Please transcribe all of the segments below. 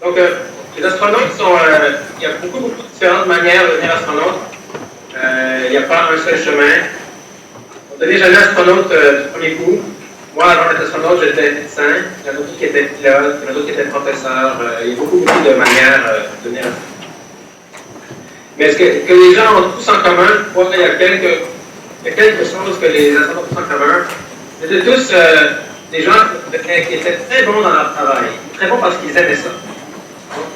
Donc, les astronautes sont... il y a beaucoup de différentes manières de devenir astronaute. Il n'y a pas un seul chemin. On ne devient jamais astronaute du premier coup. Moi, avant d'être astronaute, j'étais médecin. Il y en a d'autres qui étaient pilotes, il y en a d'autres qui étaient professeurs. Il y a beaucoup de manières de devenir astronaute. Mais ce que les gens ont tous en commun, je crois qu'il y a quelques choses que les astronautes ont tous en commun. C'était tous des gens qui étaient très bons dans leur travail. Très bons parce qu'ils aimaient ça.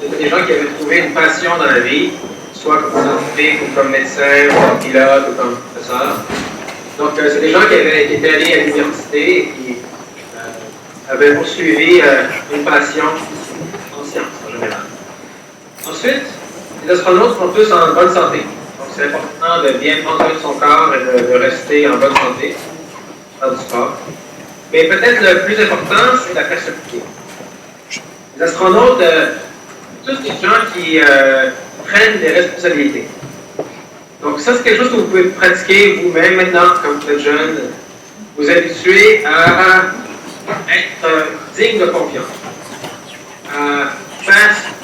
C'était des gens qui avaient trouvé une passion dans la vie, soit comme scientifique, ou comme médecin, ou comme pilote, ou comme professeur. Donc, c'est des gens qui étaient allés à l'université et qui avaient poursuivi une passion en sciences, en général. Ensuite, les astronautes sont tous en bonne santé. Donc, c'est important de bien prendre soin de son corps et de rester en bonne santé, faire du sport. Mais peut-être le plus important, c'est la personnalité. Les astronautes, tous des gens qui prennent des responsabilités. Donc ça, c'est quelque chose que vous pouvez pratiquer vous-même maintenant, quand vous êtes jeune. Vous habituer à être digne de confiance.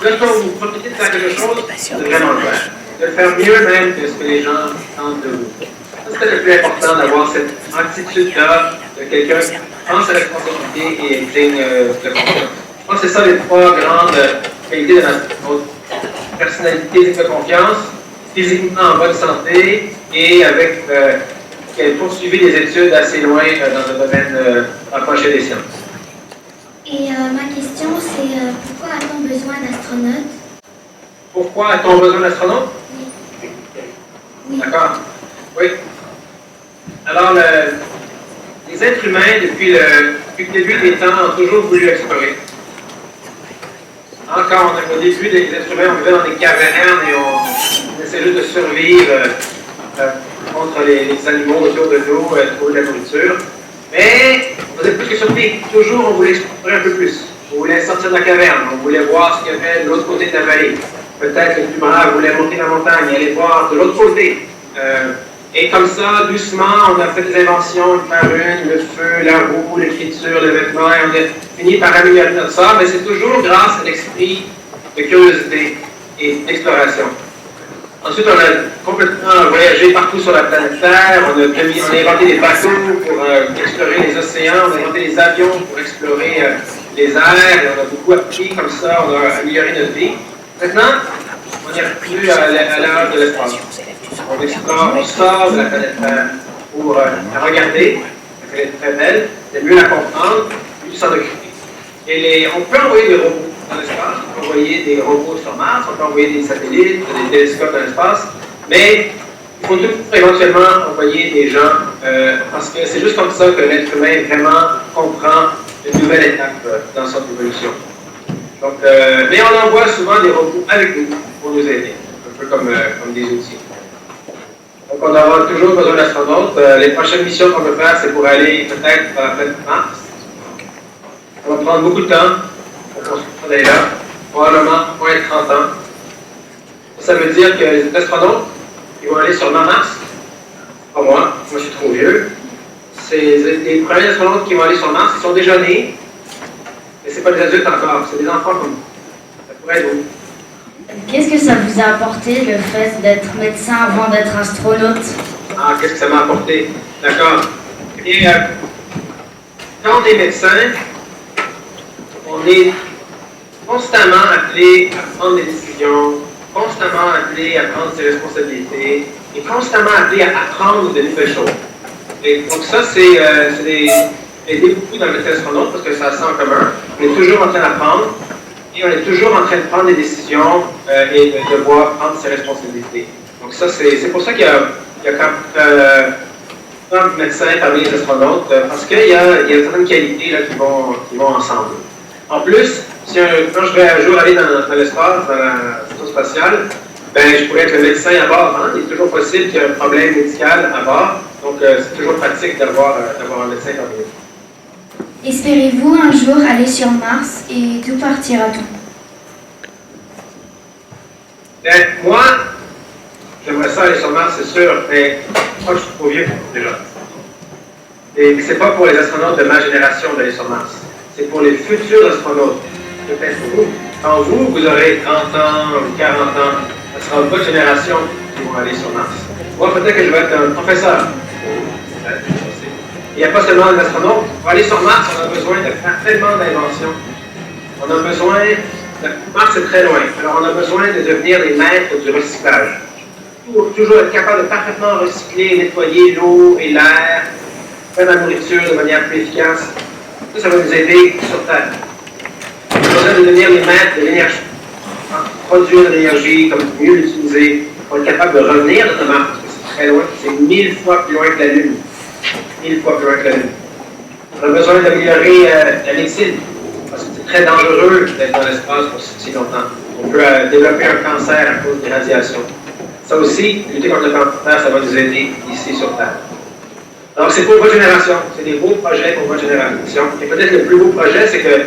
Lorsque vous profitez de faire quelque chose, de vraiment le faire. De le faire mieux même que ce que les gens tentent de vous. Ça, c'est le plus important d'avoir cette attitude-là de quelqu'un qui prend ses responsabilités et est digne de confiance. Je pense que c'est ça les trois grandes qualités de notre personnalité digne de confiance, physiquement en bonne santé et avec qui a poursuivi des études assez loin dans le domaine approché des sciences. Et ma question, c'est pourquoi a-t-on besoin d'astronautes? Pourquoi a-t-on besoin d'astronautes? Oui. D'accord. Oui. Alors, les êtres humains, depuis le début des temps, ont toujours voulu explorer. Encore, au début, les êtres humains, on vivait dans des cavernes et on essayait juste de survivre contre les animaux autour de nous, trouver de la nourriture. Mais on faisait plus que survivre. Toujours, on voulait explorer un peu plus. On voulait sortir de la caverne. On voulait voir ce qu'il y avait de l'autre côté de la vallée. Peut-être les plus malades voulaient monter la montagne et aller voir de l'autre côté. Et comme ça, doucement, on a fait des inventions, une par une, le feu, la roue, l'écriture, les vêtements, et on a fini par améliorer notre sort, mais c'est toujours grâce à l'esprit de curiosité et d'exploration. Ensuite, on a complètement voyagé partout sur la planète Terre, on a inventé des bateaux pour explorer les océans, on a inventé des avions pour explorer les airs, et on a beaucoup appris comme ça, on a amélioré notre vie. Maintenant, on est revenu à l'ère de l'espace. On explore, on sort de la planète Terre pour la regarder, elle est très belle, c'est mieux la comprendre, mieux s'en occuper. Et on peut envoyer des robots dans l'espace, on peut envoyer des robots sur Mars, on peut envoyer des satellites, des télescopes dans l'espace, mais il faut toujours éventuellement envoyer des gens, parce que c'est juste comme ça que l'être humain vraiment comprend une nouvelle étape dans son évolution. Donc, mais on envoie souvent des robots avec nous pour nous aider, un peu comme des outils. Donc, on aura toujours besoin d'astronautes. Les prochaines missions qu'on peut faire, c'est pour aller peut-être à la planète Mars. Ça va prendre beaucoup de temps pour qu'on soit là, probablement moins de 30 ans. Ça veut dire que les astronautes, ils vont aller sur Mars. Pas moi je suis trop vieux. C'est les premiers astronautes qui vont aller sur Mars, ils sont déjà nés, mais ce n'est pas des adultes encore, c'est des enfants comme nous. Ça pourrait être vous. Qu'est-ce que ça vous a apporté, le fait d'être médecin avant d'être astronaute? Ah, qu'est-ce que ça m'a apporté? D'accord. Et quand on est médecin, on est constamment appelé à prendre des décisions, constamment appelé à prendre ses responsabilités et constamment appelé à apprendre de nouvelles choses. Et donc ça, c'est aider beaucoup dans le métier astronaute parce que ça a ça en commun. On est toujours en train d'apprendre. Et on est toujours en train de prendre des décisions et de devoir prendre ses responsabilités. Donc ça, c'est pour ça qu'il y a tant de médecins parmi les astronautes, parce qu'il y a certaines qualités là, qui vont ensemble. En plus, quand je vais un jour aller dans l'espace, dans la station spatiale, ben, je pourrais être le médecin à bord. Hein? Il est toujours possible qu'il y ait un problème médical à bord. Donc c'est toujours pratique d'avoir un médecin parmi nous. Espérez-vous un jour aller sur Mars et d'où partira-t-on? Ben, moi, j'aimerais ça aller sur Mars, c'est sûr, mais moi je suis trop vieux déjà. Et c'est pas pour les astronautes de ma génération d'aller sur Mars. C'est pour les futurs astronautes. Peut-être pour vous. Quand vous aurez 30 ans ou 40 ans, ce sera votre génération qui vont aller sur Mars. Moi, peut-être que je vais être un professeur. Il n'y a pas seulement des astronautes. Pour aller sur Mars, on a besoin de faire tellement d'inventions. On a besoin Mars est très loin. Alors, on a besoin de devenir des maîtres du recyclage. Toujours être capable de parfaitement recycler, nettoyer l'eau et l'air, faire la nourriture de manière plus efficace. Ça va nous aider sur Terre. On a besoin de devenir les maîtres de l'énergie. Produire de l'énergie, comme mieux l'utiliser, pour être capable de revenir de Mars, parce que c'est très loin, c'est 1000 fois plus loin que la Lune. 1000 fois plus loin que la Lune. On a besoin d'améliorer la médecine, parce que c'est très dangereux d'être dans l'espace pour si longtemps. On peut développer un cancer à cause des radiations. Ça aussi, lutter contre le cancer, ça va nous aider ici sur Terre. Donc, c'est pour votre génération. C'est des beaux projets pour votre génération. Et peut-être le plus beau projet, c'est que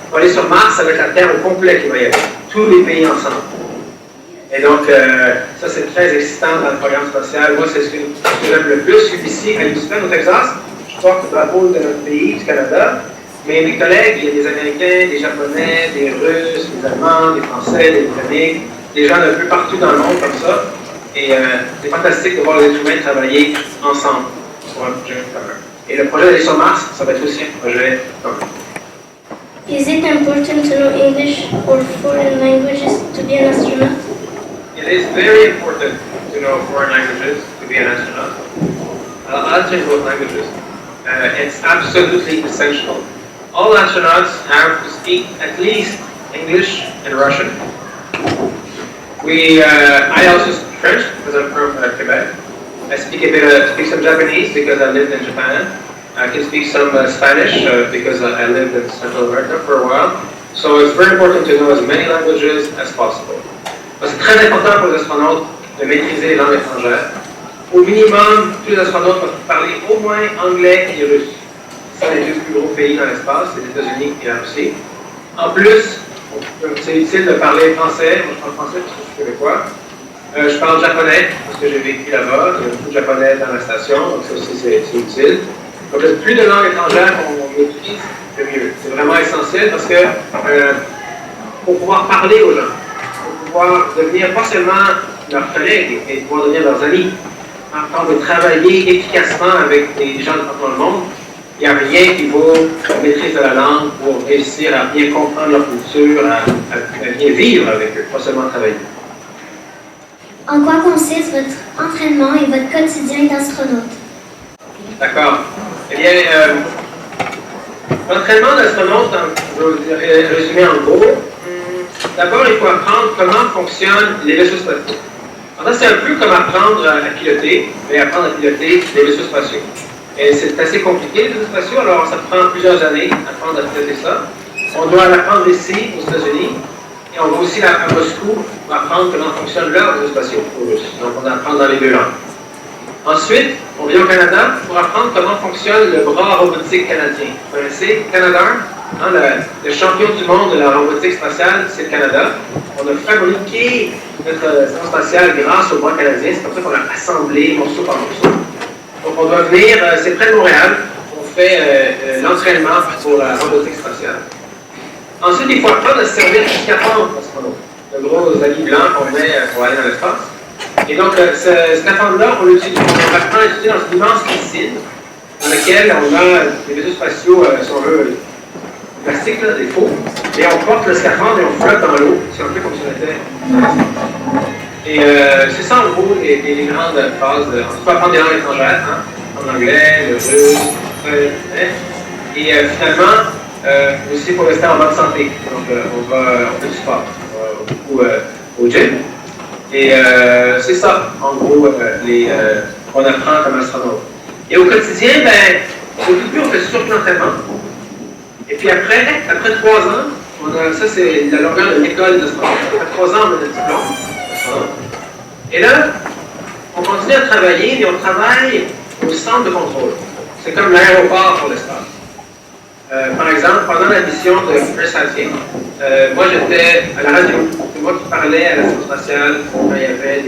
pour aller sur Mars, ça va être la Terre au complet qui va y aller. Tous les pays ensemble. Et donc, ça, c'est très excitant dans le programme spatial. Moi, c'est ce que j'aime le plus. Je suis ici à Houston, au Texas. Je porte le drapeau de notre pays, du Canada. Mais mes collègues, il y a des Américains, des Japonais, des Russes, des Allemands, des Français, des Britanniques, des gens d'un peu partout dans le monde comme ça. Et c'est fantastique de voir les êtres humains travailler ensemble sur un projet commun. Et le projet d'aller sur Mars, ça va être aussi un projet commun. Is it important to know English or foreign languages to be an astronaut? It is very important to know foreign languages to be an astronaut. I'll answer in both languages. It's absolutely essential. All astronauts have to speak at least English and Russian. I also speak French because I'm from Quebec. I speak some Japanese because I lived in Japan. I can speak some Spanish because I lived in Central America for a while. So it's very important to know as many languages as possible. C'est très important pour les astronautes de maîtriser les langues étrangères. Au minimum, tous les astronautes doivent parler au moins anglais et russe. Ce sont les deux plus gros pays dans l'espace, les États-Unis et la Russie. En plus, c'est utile de parler français. Moi, je parle français parce que je suis québécois. Je parle japonais parce que j'ai vécu là-bas. Il y a beaucoup de japonais dans la station, donc ça aussi, c'est utile. Donc, le plus de langues étrangères qu'on maîtrise, le mieux. C'est vraiment essentiel parce que pour pouvoir parler aux gens, pour pouvoir devenir pas seulement leurs collègues, mais pouvoir devenir leurs amis, afin de travailler efficacement avec des gens de partout dans le monde, il n'y a rien qui vaut la maîtrise de la langue pour réussir à bien comprendre leur culture, à bien vivre avec eux, pas seulement travailler. En quoi consiste votre entraînement et votre quotidien d'astronaute? D'accord. Eh bien, l'entraînement d'astronaute, je vais vous résumer en gros. D'abord, il faut apprendre comment fonctionnent les vaisseaux spatiaux. Alors, c'est un peu comme apprendre à piloter, mais apprendre à piloter les vaisseaux spatiaux. Et c'est assez compliqué, les vaisseaux spatiaux, alors ça prend plusieurs années d'apprendre à piloter ça. On doit l'apprendre ici, aux États-Unis, et on va aussi à Moscou pour apprendre comment fonctionnent leurs vaisseaux spatiaux aux Russes. Donc, on apprend dans les deux langues. Ensuite, on vient au Canada pour apprendre comment fonctionne le bras robotique canadien. Vous connaissez Canadarm? Hein, le champion du monde de la robotique spatiale, c'est le Canada. On a fabriqué notre station spatiale grâce au bras canadien. C'est comme ça qu'on l'a assemblé morceau par morceau. Donc, on doit venir, c'est près de Montréal. On fait l'entraînement pour la robotique spatiale. Ensuite, il faut apprendre à se servir du scaphandre astronaute. Le gros habit blanc qu'on met pour aller dans l'espace. Et donc, ce scaphandre-là, on apprend à l'utiliser dans une immense piscine dans laquelle on a des vaisseaux spatiaux, si on veut, plastique, là, des faux. Et on porte le scaphandre et on flotte dans l'eau. C'est un peu comme si on était. Et c'est ça, en gros, les grandes phases. On peut apprendre des langues étrangères, hein, en anglais, le russe, et finalement, aussi pour rester en bonne santé. Donc, on fait du sport. On va beaucoup au gym. Et c'est ça, en gros, qu'on apprend comme astronaute. Et au quotidien, au début, on fait surtout l'entraînement. Et puis après 3 ans, ça c'est la longueur de l'école d'astronaute. Après 3 ans, on a le diplôme. Et là, on continue à travailler, mais on travaille au centre de contrôle. C'est comme l'aéroport pour l'espace. Par exemple, pendant la mission de Chris Hadfield, moi j'étais à la radio. C'est moi qui parlais à la station spatiale quand il y avait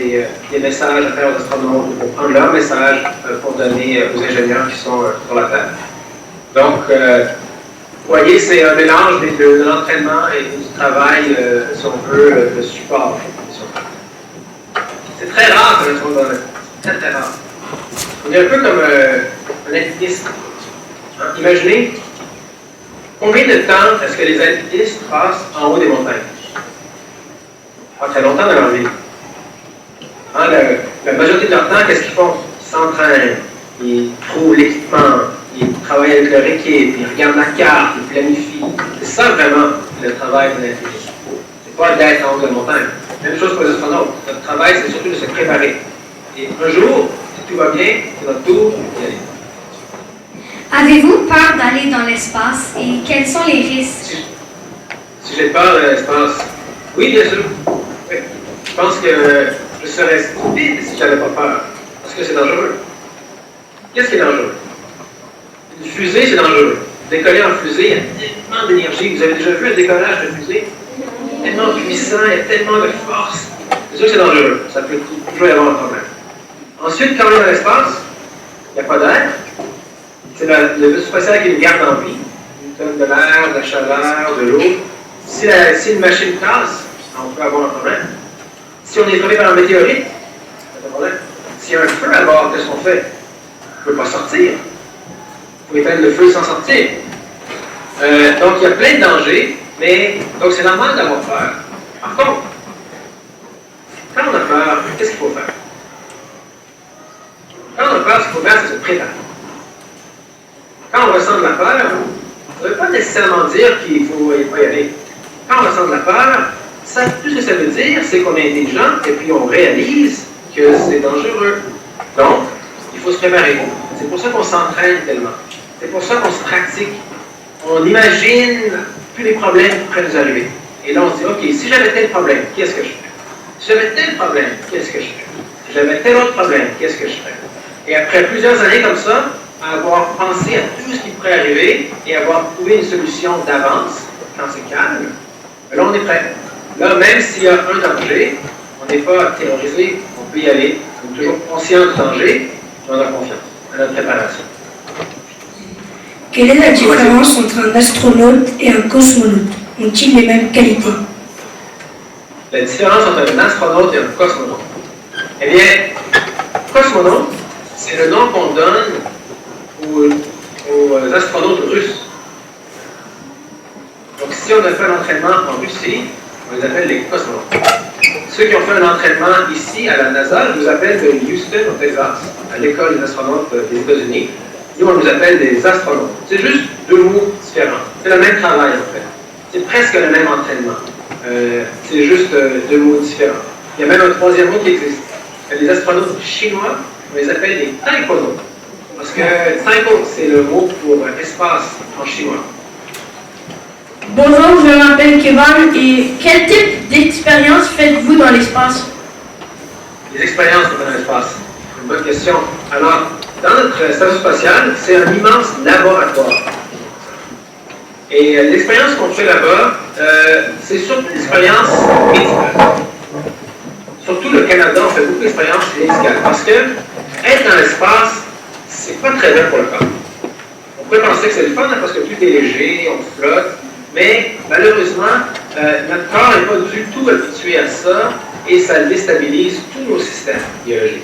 des messages à faire aux astronautes, pour prendre leurs messages pour donner aux ingénieurs qui sont sur la Terre. Donc, Vous voyez, c'est un mélange de l'entraînement et du travail, si on veut, de support. C'est très rare que je trouve dans le. C'est très très rare. On est un peu comme un alpiniste. Hein? Imaginez combien de temps est-ce que les alpinistes passent en haut des montagnes? Pas très longtemps dans leur vie. Hein, la majorité de leur temps, qu'est-ce qu'ils font? Ils s'entraînent, ils trouvent l'équipement, ils travaillent avec leur équipe, ils regardent la carte, ils planifient. C'est ça vraiment le travail d'un alpiniste. C'est pas d'être en haut de la montagne. Même chose pour les astronautes. Notre travail, c'est surtout de se préparer. Et un jour, si tout va bien, c'est notre tour d'y aller. Avez-vous peur d'aller dans l'espace et quels sont les risques? Si j'ai peur de l'espace, oui, bien sûr. Oui. Je pense que je serais stupide si j'avais pas peur. Parce que c'est dangereux. Qu'est-ce qui est dangereux? Une fusée, c'est dangereux. Décoller en fusée, il y a tellement d'énergie. Vous avez déjà vu un décollage de fusée? Tellement puissant, il y a tellement de force. C'est sûr que c'est dangereux. Ça peut toujours y avoir un problème. Ensuite, quand on est dans l'espace, il n'y a pas d'air. C'est le vaisseau spatial qui nous garde en vie. Il nous donne de l'air, de la chaleur, de l'eau. Si une machine casse, on peut avoir un problème. Si on est frappé par un météorite, pas de problème. S'il y a un feu à bord, qu'est-ce qu'on fait? On ne peut pas sortir. Il faut éteindre le feu sans sortir. Donc, il y a plein de dangers, mais donc c'est normal d'avoir peur. Par contre, quand on a peur, qu'est-ce qu'il faut faire? Quand on a peur, ce qu'il faut faire, c'est se préparer. Quand on ressent de la peur, ça ne veut pas nécessairement dire qu'il ne faut pas y aller. Quand on ressent de la peur, tout ce que ça veut dire, c'est qu'on est intelligent et puis on réalise que c'est dangereux. Donc, il faut se préparer. C'est pour ça qu'on s'entraîne tellement. C'est pour ça qu'on se pratique. On imagine tous les problèmes qui pourraient nous arriver. Et là, on se dit, OK, si j'avais tel problème, qu'est-ce que je fais? Si j'avais tel problème, qu'est-ce que je fais? Si j'avais tel autre problème, qu'est-ce que je fais? Et après plusieurs années comme ça, avoir pensé à tout ce qui pourrait arriver et avoir trouvé une solution d'avance, quand c'est calme, là, on est prêt. Là, même s'il y a un danger, on n'est pas terrorisé, on peut y aller. On est toujours conscient du danger, mais on a confiance à notre préparation. Quelle est la différence entre un astronaute et un cosmonaute? Ont-ils les mêmes qualités? La différence entre un astronaute et un cosmonaute. Eh bien, cosmonaute, c'est le nom qu'on donne aux astronautes russes. Donc, si on a fait un entraînement en Russie, on les appelle les cosmonautes. Ceux qui ont fait un entraînement ici à la NASA, je vous appelle de Houston, au Texas, à l'école des astronautes des États-Unis. Nous, on nous appelle des astronautes. C'est juste deux mots différents. C'est le même travail, en fait. C'est presque le même entraînement. C'est juste deux mots différents. Il y a même un troisième mot qui existe. Les astronautes chinois, on les appelle les taïkonautes. Parce que taiko, c'est le mot pour espace en chinois. Bonjour, je m'appelle Kevin et quel type d'expérience faites-vous dans l'espace? Les expériences dans l'espace. C'est une bonne question. Alors, dans notre station spatiale, c'est un immense laboratoire. Et l'expérience qu'on fait là-bas, c'est surtout l'expérience médicale. Surtout le Canada, on fait beaucoup d'expériences médicales. Parce que être dans l'espace, c'est pas très bien pour le corps. On pourrait penser que c'est le fun parce que tout est léger, on flotte, mais malheureusement, notre corps n'est pas du tout habitué à ça et ça déstabilise tous nos systèmes biologiques.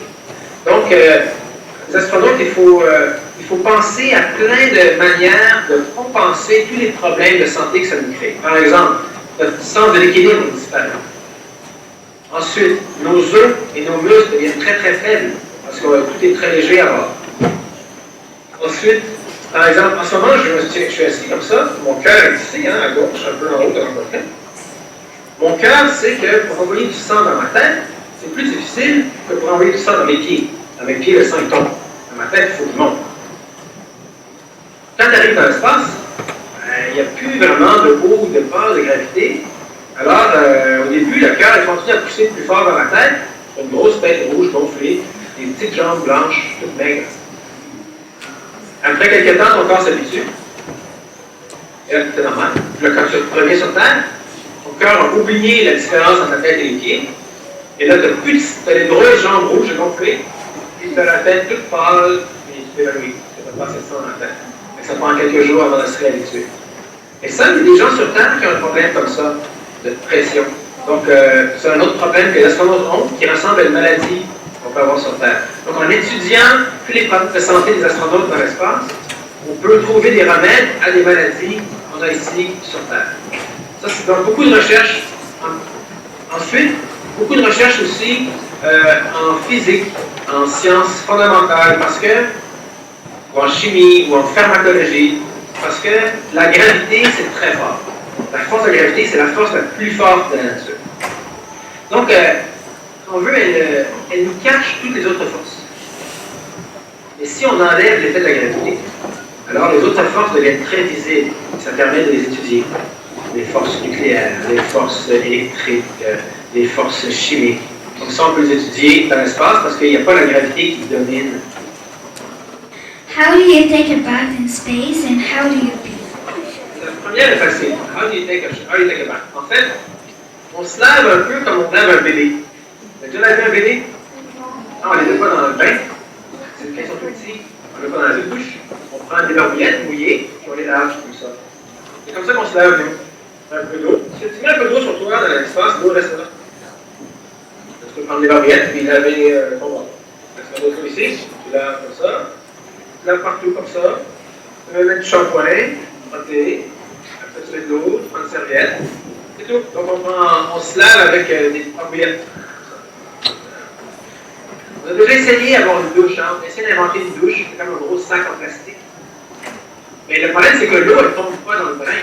Donc, les astronautes, il faut penser à plein de manières de compenser tous les problèmes de santé que ça nous crée. Par exemple, notre sens de l'équilibre disparaît. Ensuite, nos os et nos muscles deviennent très très faibles parce que tout est très léger à bord. Ensuite, par exemple, en ce moment, je suis assis comme ça, mon cœur est ici, à gauche, un peu en haut de mon côté. Mon cœur sait que pour envoyer du sang dans ma tête, c'est plus difficile que pour envoyer du sang dans mes pieds. Dans mes pieds, le sang tombe. Dans ma tête, il faut qu'il monte. Quand tu arrives dans l'espace, il n'y a plus vraiment de haut ou de bas de gravité. Alors, au début, le cœur continue à pousser plus fort dans la tête, une grosse tête rouge gonflée, des petites jambes blanches, toutes maigres. Après quelques temps, ton corps s'habitue. Et là, c'est normal. Puis là, quand tu reviens sur Terre, ton cœur a oublié la différence entre la tête et les pieds. Et là, tu as les grosses jambes rouges et gonflées, puis tu as la tête toute pâle, et tu t'évanouis. Tu vas passer ça dans la tête. Ça prend quelques jours avant de se réhabituer. Et ça, il y a des gens sur Terre qui ont un problème comme ça, de pression. Donc, c'est un autre problème que les astronautes ont, qui ressemble à une maladie qu'on peut avoir sur Terre. Donc, en étudiant tous les problèmes de santé des astronautes dans l'espace, on peut trouver des remèdes à des maladies qu'on a ici sur Terre. Ça, c'est donc beaucoup de recherches. Ensuite, beaucoup de recherches aussi en physique, en sciences fondamentales, parce que, ou en chimie, ou en pharmacologie, parce que la gravité, c'est très fort. La force de la gravité, c'est la force la plus forte de la nature. Donc, si on veut, elle nous cache toutes les autres forces. Et si on enlève l'effet de la gravité, alors les autres forces deviennent très visibles. Ça permet de les étudier. Les forces nucléaires, les forces électriques, les forces chimiques. Donc ça, on peut les étudier dans l'espace parce qu'il n'y a pas la gravité qui domine. How do you take a bath in space and how do you pee? La première est facile. How do you take a bath? En fait, on se lave un peu comme on lave un bébé. Vous avez déjà lavé un bébé? Non, on ne les met pas dans le bain. C'est une question tout petit. On ne les met pas dans la douche. On prend des barbouillettes mouillées et on les lave comme ça. C'est comme ça qu'on se lave, nous. Un peu d'eau. Si tu mets un peu d'eau sur toi dans l'espace, l'eau reste là. Tu peux prendre des barbouillettes et laver ton bras. Tu mets d'autres ici, tu laves comme ça. Tu laves partout comme ça. Tu peux mettre du shampoing, frotter. Après tu mets de l'eau, tu prends une serviette. C'est tout. Donc on se lave avec des barbouillettes. On a déjà essayé d'avoir une douche. Hein. On a essayé d'inventer une douche. C'est comme un gros sac en plastique. Mais le problème, c'est que l'eau, elle ne tombe pas dans le drain.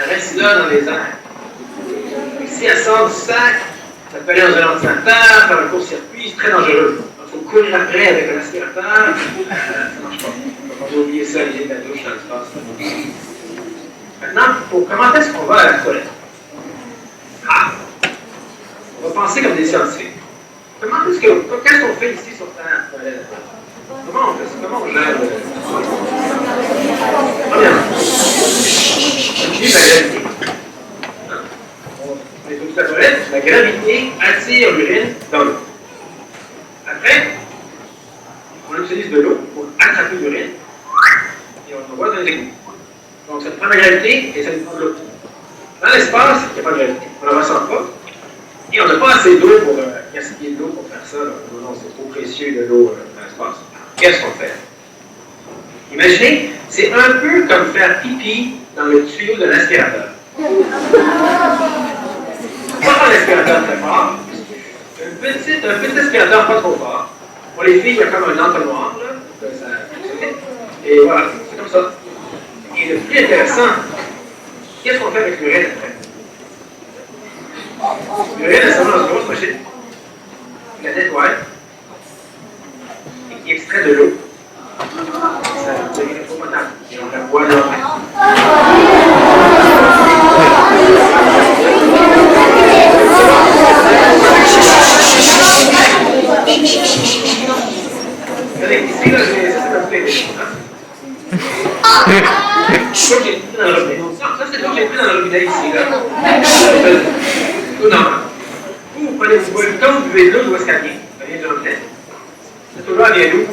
Elle reste là dans les airs. Et si elle sort du sac, ça peut aller dans un ordinateur, faire un court-circuit, c'est très dangereux. Donc, il faut courir après avec un aspirateur. Ça ne marche pas. Donc, on va oublier ça, l'idée de la douche dans l'espace. Maintenant, comment est-ce qu'on va à la toilette? Ah! On va penser comme des scientifiques. Qu'est-ce qu'on fait ici sur Terre? Comment on fait ça? Comment on gère premièrement, on utilise la gravité. On est au la toilette, la gravité attire l'urine dans l'eau. Après, on utilise de l'eau pour attraper l'urine et on l'envoie dans les égouts. Donc ça prend la gravité et ça nous prend de l'eau. Dans l'espace, il n'y a pas de gravité. On ne la ressent pas. Et on n'a pas assez d'eau pour gaspiller de l'eau pour faire ça. Non, c'est trop précieux de l'eau dans l'espace. Qu'est-ce qu'on fait? Imaginez, c'est un peu comme faire pipi dans le tuyau de l'aspirateur. Pas un aspirateur très fort, un petit aspirateur pas trop fort. Pour les filles, il y a comme un entonnoir, là, et voilà, c'est comme ça. Et le plus intéressant, qu'est-ce qu'on fait avec l'urine après? L'urine, elle s'en va dans une grosse machine, qui la nettoie, et qui extrait de l'eau. Ça devient trop potable, et on la boit là. Regardez, ici, là, ça c'est un peu l'eau que j'ai pris dans le robinet. Non, ça c'est l'eau que j'ai pris dans le robinet ici, là. Tout normal. Vous prenez une boîte, quand vous buvez de l'eau, d'où est-ce qu'elle vient? Elle vient du robinet. Cette eau-là, elle vient d'où?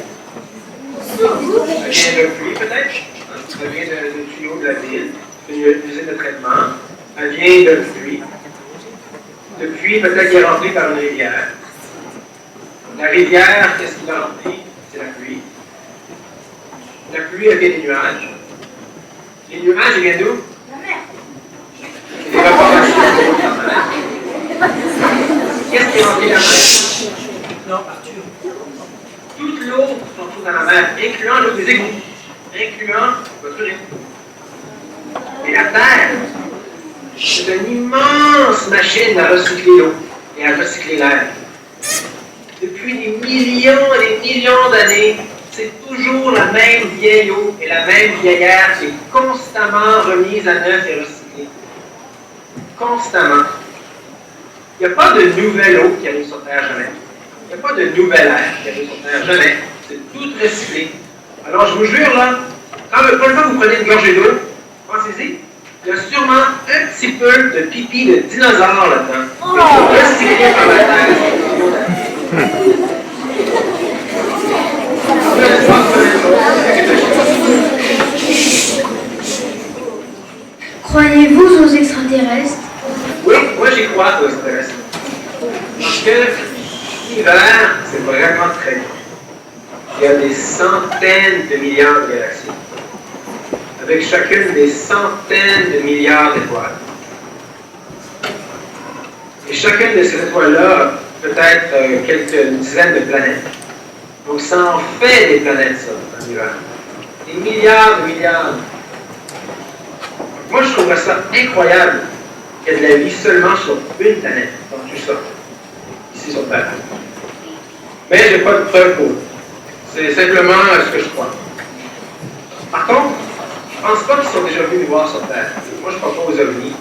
Elle vient d'un puits, peut-être. Elle vient d'un tuyau de la ville, d'une usine de traitement. Elle vient d'un puits. Le puits, peut-être qu'il est rempli par une rivière. La rivière, qu'est-ce qui l'a rempli? C'est la pluie. La pluie, elle vient des nuages. Les nuages, ils viennent d'où? La mer. C'est l'évaporation de la mer. Qu'est-ce qui remplit la mer? Non, Arthur. Toute l'eau se retrouve dans la mer, incluant l'eau des égouts, incluant votre urine. Et la Terre, c'est une immense machine à recycler l'eau et à recycler l'air. Depuis des millions et des millions d'années, c'est toujours la même vieille eau et la même vieille air qui est constamment remise à neuf et recyclée. Constamment. Il n'y a pas de nouvelle eau qui arrive sur Terre, jamais. Il n'y a pas de nouvelle air qui arrive sur Terre, jamais. C'est tout recyclé. Alors, je vous jure, là, quand la première fois que vous prenez une gorgée d'eau, pensez-y, il y a sûrement un petit peu de pipi de dinosaure là-dedans. C'est recyclé par la Terre. Croyez-vous aux extraterrestres? Oui, moi j'y crois aux extraterrestres. Parce que l'univers, c'est vraiment très grand. Il y a des centaines de milliards de galaxies, avec chacune des centaines de milliards d'étoiles. Et chacune de ces étoiles-là a peut-être quelques dizaines de planètes. Donc ça en fait des planètes, ça, dans l'univers. Des milliards de milliards. Moi, je trouverais ça incroyable qu'il y ait de la vie seulement sur une planète, donc tout ça, ici sur Terre. Mais je n'ai pas de preuve pour. C'est simplement ce que je crois. Par contre, je ne pense pas qu'ils sont déjà venus nous voir sur Terre. Moi, je ne crois pas aux ovnis.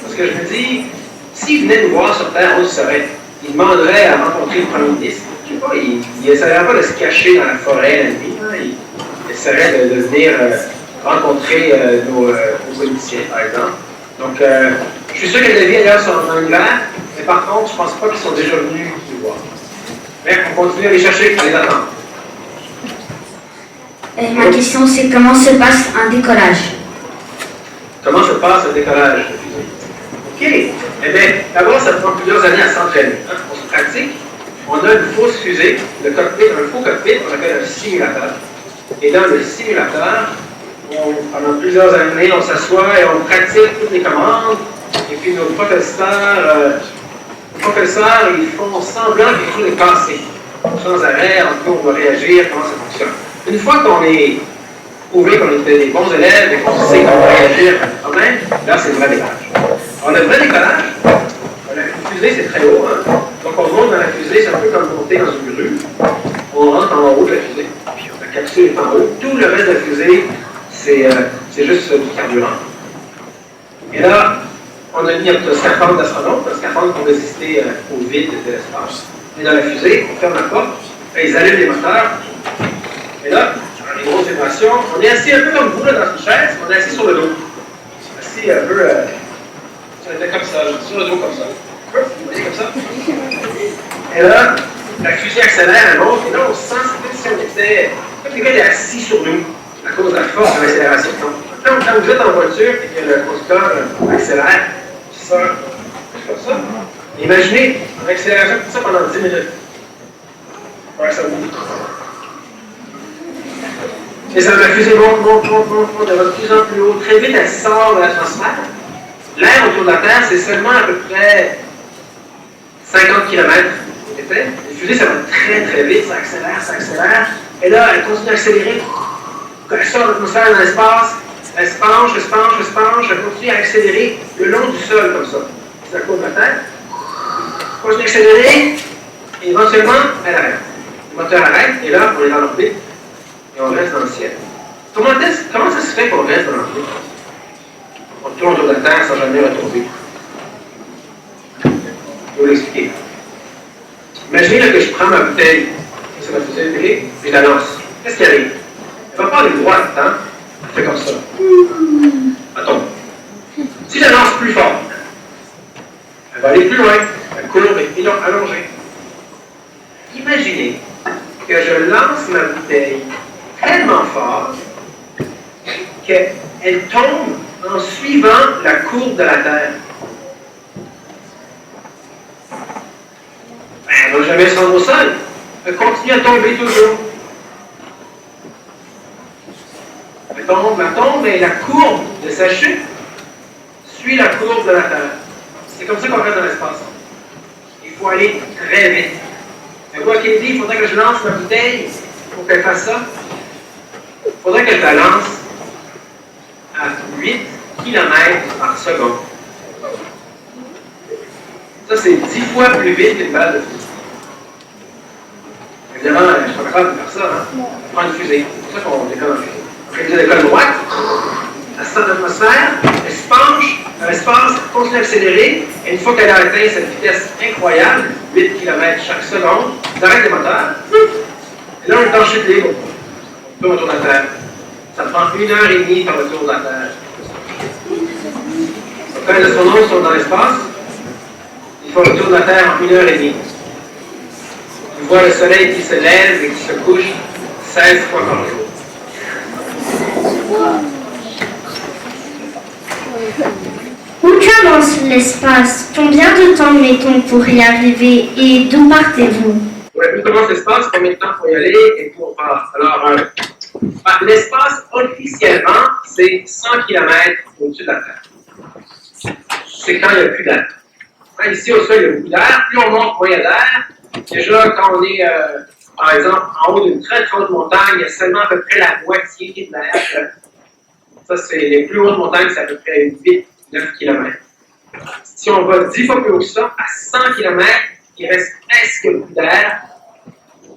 Parce que je me dis, s'ils venaient nous voir sur Terre, on le saurait. Ils demanderaient à rencontrer le premier ministre. Je ne sais pas, ils n'essaieraient pas de se cacher dans la forêt la nuit. Hein. Ils essaieraient de venir rencontrer nos politiciens, par exemple. Donc, je suis sûr qu'il y a des vies ailleurs dans l'univers, mais par contre, je ne pense pas qu'ils sont déjà venus nous voir. Mais on continue à les chercher, à les attendre. Et ma question, c'est comment se passe un décollage? Comment se passe le décollage de fusée? OK. Eh bien, d'abord, ça prend plusieurs années à s'entraîner. Hein? On se pratique. On a une fausse fusée, le cockpit, un faux cockpit, on appelle un simulateur. Et dans le simulateur, pendant plusieurs années, on s'assoit et on pratique toutes les commandes. Et puis nos professeurs, ils font semblant que tout est passé. Sans arrêt, en tout cas, on doit réagir, comment ça fonctionne. Une fois qu'on est prouvé qu'on était des bons élèves et qu'on sait qu'on va réagir à un problème, là, c'est le vrai décollage. Alors, le vrai décollage, la fusée, c'est très haut. Hein? Donc, on monte dans la fusée, c'est un peu comme monter dans une grue. On rentre en haut de la fusée. La capsule est en haut. Tout le reste de la fusée, c'est juste du carburant. Et là, on a mis notre scaphandre d'astronaute, un scaphandre pour résister au vide de l'espace. On est dans la fusée, on ferme la porte, ils allument les moteurs. Et là, on a des grosses vibrations. On est assis un peu comme vous, là, dans une chaise, on est assis sur le dos. Assis un peu, on était comme ça, sur le dos comme ça. Vous voyez, comme ça. Et là, la fusée accélère, elle monte, et là, on sent comme si on était, comme si quelqu'un était assis sur nous, à cause de la force de l'accélération. Quand vous êtes en voiture et que le conducteur accélère, ça, comme ça. Imaginez une accélération comme ça pendant 10 minutes. Ouais, ça bouge. Et ça, la fusée monte, elle va de plus en plus haut. Très vite, elle sort de l'atmosphère. L'air autour de la Terre, c'est seulement à peu près 50 km. La fusée, ça va très très vite, ça accélère. Et là, elle continue à accélérer. Quand elle sort de l'atmosphère dans l'espace, elle se penche, elle continue à accélérer le long du sol comme ça. C'est la courbe de la Terre. Elle continue à accélérer, et éventuellement, elle arrête. Le moteur arrête, et là, on est dans l'orbite, et on reste dans le ciel. Comment ça se fait qu'on reste dans l'orbite? On tourne autour de la Terre sans jamais retomber. Je vais vous l'expliquer. Imaginez là, que je prends ma bouteille, c'est ma bouteille de télé, et je la lance. Qu'est-ce qui arrive? Elle ne va pas aller droite, hein? Elle fait comme ça. Elle tombe. Si je la lance plus fort, elle va aller plus loin. La courbe est allongée. Imaginez que je lance ma bouteille tellement fort qu'elle tombe en suivant la courbe de la Terre. Elle ne va jamais se rendre au sol. Elle continue à tomber toujours. Elle tombe, et la courbe de sa chute suit la courbe de la Terre. C'est comme ça qu'on reste dans l'espace. Il faut aller très vite. Mais quoi qu'il dit, il faudrait que je lance ma bouteille pour qu'elle fasse ça. Il faudrait que je la lance à 8 km par seconde. Ça, c'est 10 fois plus vite qu'une balle de fusée. Évidemment, je ne suis pas capable de faire ça. Hein? On prend une fusée. C'est pour ça qu'on décolle en fusée. On fait une décolle droite, elle sort de l'atmosphère, elle se penche dans l'espace, elle continue à accélérer, et une fois qu'elle a atteint cette vitesse incroyable, 8 km chaque seconde, on arrête les moteurs, et là on est en chute libre. On tourne autour de la Terre. Ça prend 1h30 par le tour de la Terre. Donc, quand les astronautes sont dans l'espace, ils font le tour de la Terre en 1h30. On voit le soleil qui se lève et qui se couche 16 fois par jour. Où commence l'espace? Combien de temps met-on pour y arriver et d'où partez-vous? Ouais, où commence l'espace? Combien de temps pour y aller et où on part? Alors, l'espace, officiellement, c'est 100 km au-dessus de la Terre. C'est quand il n'y a plus d'air. Ici, au sol, il y a beaucoup d'air. Plus on monte, moins il y a d'air. Déjà, quand on est, par exemple, en haut d'une très haute montagne, il y a seulement à peu près la moitié de l'air. Ça, c'est les plus hautes montagnes, c'est à peu près 8-9 km. Si on va 10 fois plus haut que ça, à 100 km, il reste presque plus d'air.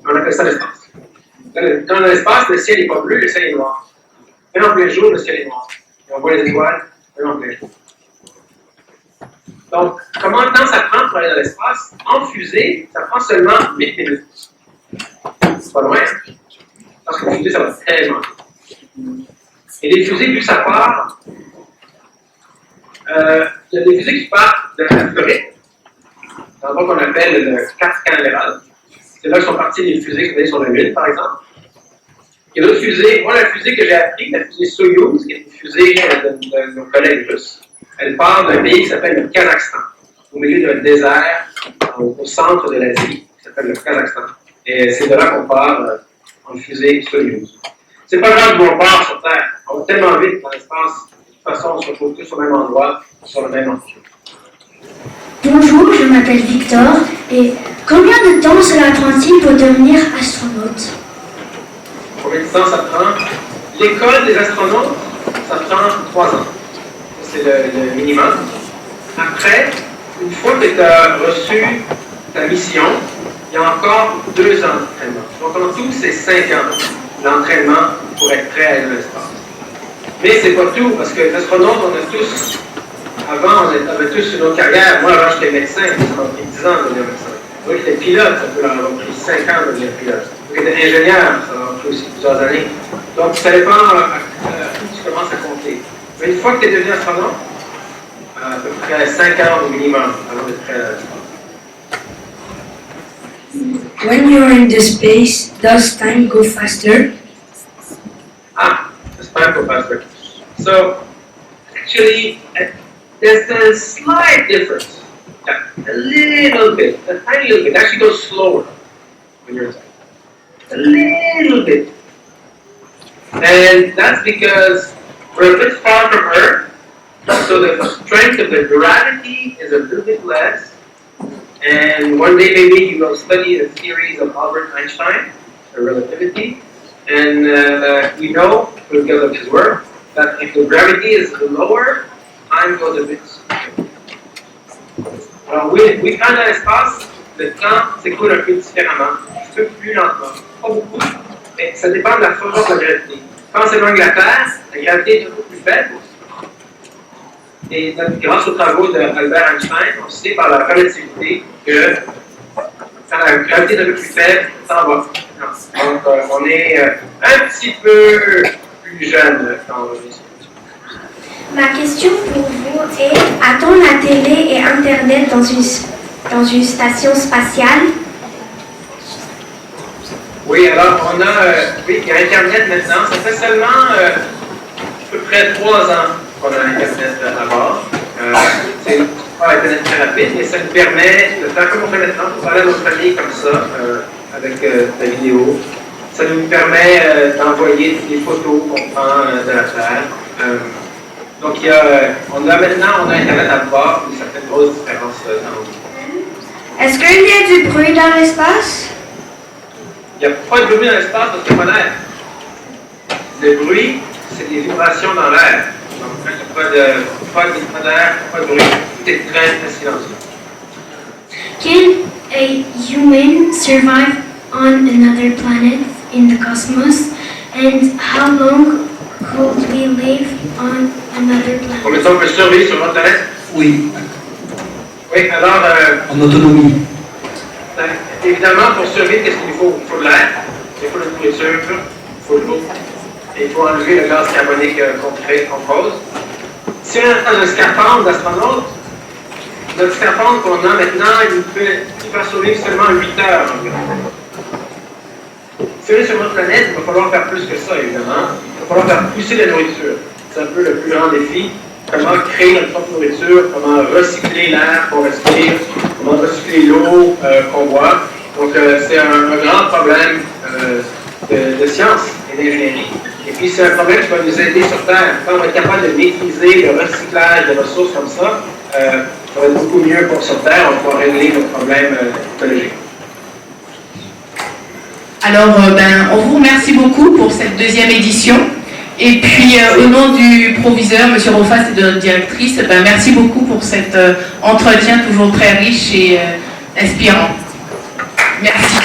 On appelle ça l'espace. Dans l'espace, le ciel n'est pas bleu, le ciel est noir. Même en plein jour, le ciel est noir. Et on voit les étoiles, même en plein jour. Donc, combien de temps ça prend pour aller dans l'espace? En fusée, ça prend seulement 8 minutes. C'est pas loin, parce qu'en fusée, ça va tellement vite. Et les fusées, vu que ça part, il y a des fusées qui partent de la Floride, dans l'endroit qu'on appelle le Cap Canaveral. C'est là que sont parties les fusées qui sont allées sur la Lune, par exemple. Il y a d'autres fusées. Moi, la fusée que j'ai appris, la fusée Soyouz, qui est une fusée de nos collègues russes, elle part d'un pays qui s'appelle le Kazakhstan, au milieu d'un désert, au centre de l'Asie, qui s'appelle le Kazakhstan. Et c'est de là qu'on part en fusée Soyouz. C'est pas grave d'où on part sur Terre. On va tellement vite dans l'espace. De toute façon, on se retrouve tous au même endroit, sur le même endroit. Bonjour, je m'appelle Victor et combien de temps cela prend-il pour devenir astronaute? Combien de temps ça prend? L'école des astronautes, ça prend 3 ans. C'est le minimum. Après, une fois que tu as reçu ta mission, il y a encore 2 ans d'entraînement. Donc en tout, c'est 5 ans d'entraînement pour être prêt à aller dans l'espace. Mais c'est pas tout, parce que les astronautes, on a tous, avant, on avait tous une autre carrière. Moi, avant, j'étais médecin, ça m'a pris 10 ans de devenir médecin. Donc, j'étais pilote, ça peut leur avoir pris 5 ans de devenir pilote. Donc, j'étais ingénieur, ça m'a pris aussi plusieurs années. Donc, ça dépend où tu commences à compter. Mais une fois que tu es devenu astronaute, à peu près 5 ans au minimum avant d'être prêt à l'espace. When you're in the space, does time go faster? Does time go faster? So, actually, there's a slight difference. A little bit, a tiny little bit. It actually goes slower when you're inside. A little bit. And that's because we're a bit far from Earth, so the strength of the gravity is a little bit less. And one day maybe you will study the theories of Albert Einstein, the relativity, and we know, because of his work, that if the gravity is lower, time goes a bit slower. Alors oui, quand dans l'espace, le temps s'écoule un peu différemment, un peu plus lentement, pas beaucoup, mais ça dépend de la force de la gravité. Quand on s'éloigne de la Terre, la gravité est un peu plus faible. Et grâce aux travaux d'Albert Einstein, on sait par la relativité que quand la gravité est un peu plus faible, le temps va. Donc on est un petit peu plus jeune quand on est. Ma question pour vous est, a-t-on la télé et Internet dans une station spatiale? Oui, alors on a, oui, il y a Internet maintenant. Ça fait seulement à peu près 3 ans qu'on a Internet à bord. C'est pas Internet très rapide, mais ça nous permet de faire comme on fait maintenant, pour parler à nos familles comme ça, avec la vidéo. Ça nous permet d'envoyer des photos qu'on prend de la Terre. Donc, on a Internet à bord, et ça fait une grosse différence dans nos vies. Est-ce qu'il y a du bruit dans l'espace? Il n'y a pas de bruit dans l'espace parce qu'il n'y a pas d'air. Le bruit, c'est des vibrations dans l'air. Donc, quand il n'y a pas d'air, pas de bruit, tout est très, très silencieux. Can a human survive on another planet in the cosmos? And how long could we live on another planet? Combien de temps on peut survivre sur notre planète? Oui, Oui, alors, en autonomie. évidemment, pour survivre, qu'est-ce qu'il faut? Il faut de l'air, il faut de la nourriture, il faut de l'eau, et il faut enlever le gaz carbonique qu'on pose. Si on est dans un scaphandre d'astronaute, notre scaphandre qu'on a maintenant, il peut survivre seulement 8 heures environ. Si on est sur notre planète, il va falloir faire plus que ça, évidemment. Il va falloir faire pousser la nourriture. C'est un peu le plus grand défi. comment créer notre propre nourriture, comment recycler l'air qu'on respire, comment recycler l'eau qu'on boit. Donc, c'est un grand problème de science et d'ingénierie. Et puis, c'est un problème qui va nous aider sur Terre. Quand on va être capable de maîtriser le recyclage de ressources comme ça va être beaucoup mieux pour sur Terre. On va pouvoir régler nos problèmes écologiques. Alors, on vous remercie beaucoup pour cette deuxième édition. Et puis, au nom du proviseur, M. Rofas, et de notre directrice, merci beaucoup pour cet entretien toujours très riche et inspirant. Merci.